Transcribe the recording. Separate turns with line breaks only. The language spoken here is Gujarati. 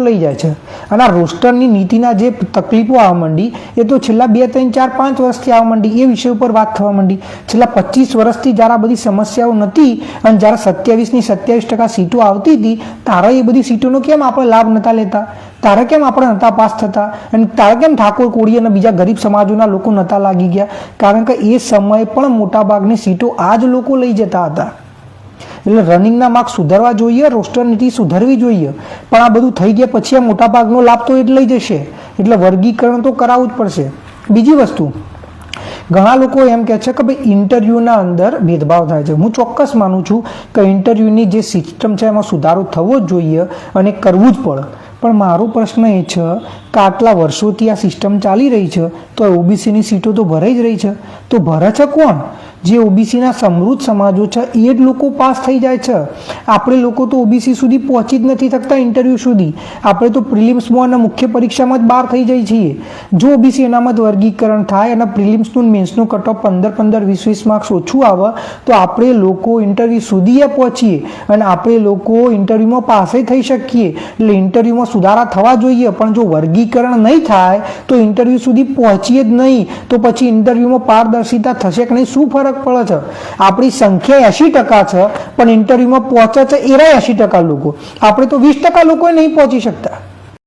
લઈ જાય છે અને આ રોસ્ટરની નીતિના જે તકલીફો આવવા માંડી એ તો છેલ્લા 2, 3, 4, 5 વર્ષથી આવવા માંડી. એ વિષય ઉપર વાત થવા માંડી. છેલ્લા 25 વર્ષથી જ્યારે આ બધી સમસ્યાઓ નથી અને જ્યારે 27% સીટો આવતી હતી ત્યારે એ બધી સીટોનો કેમ આપણે લાભ નતા લેતા? તારે કેમ આપણે નતા પાસ થતા? અને તારે કેમ ઠાકોર કોળી અને બીજા ગરીબ સમાજોના લોકો નતા લાગી ગયા? કારણ કે એ સમયે પણ મોટાભાગની સીટો આ જ લોકો લઈ જતા હતા. એટલે રનિંગના માર્ક સુધારવા જોઈએ, રોસ્ટર નીતિ સુધારવી જોઈએ, પણ આ બધું થઈ ગયા પછી આ મોટાભાગનો લાભ તો એ જ લઈ જશે. એટલે વર્ગીકરણ તો કરાવવું જ પડશે. બીજી વસ્તુ, ઘણા લોકો એમ કહે છે કે ભાઈ ઇન્ટરવ્યૂના અંદર ભેદભાવ થાય છે. હું ચોક્કસ માનું છું કે ઇન્ટરવ્યૂની જે સિસ્ટમ છે એમાં સુધારો થવો જ જોઈએ અને કરવું જ પડે. પણ મારો પ્રશ્ન એ છે કે આટલા વર્ષોથી આ સિસ્ટમ ચાલી રહી છે તો ઓબીસીની સીટો તો ભરાઈ જ રહી છે. તો ભરે છે કોણ? જે ઓબીસીના સમૃદ્ધ સમાજો છે એ જ લોકો પાસ થઈ જાય છે. આપણે લોકો તો ઓબીસી સુધી પહોંચી જ નથી શકતા ઇન્ટરવ્યૂ સુધી. આપણે તો પ્રિલિમ્સમાં અને મુખ્ય પરીક્ષામાં જ બહાર થઈ જઈએ છીએ. જો ઓબીસી અનામત વર્ગીકરણ થાય અને પ્રિલિમ્સનું મેન્સનું કટ ઓફ 15, 20 માર્ક્સ ઓછું આવે તો આપણે લોકો ઇન્ટરવ્યૂ સુધી પહોંચીએ અને આપણે લોકો ઇન્ટરવ્યૂમાં પાસે થઈ શકીએ. એટલે ઇન્ટરવ્યૂમાં સુધારા થવા જોઈએ, પણ જો વર્ગીકરણ નહીં થાય તો ઇન્ટરવ્યૂ સુધી પહોંચીએ જ નહીં તો પછી ઇન્ટરવ્યૂમાં પારદર્શિતા થશે કે નહીં? શું ફરક પડે છે? આપણી સંખ્યા 80% છે પણ ઇન્ટરવ્યુમાં પહોંચે છે એરા 80% લોકો. આપણે તો 20% લોકો નહીં પહોંચી શકતા.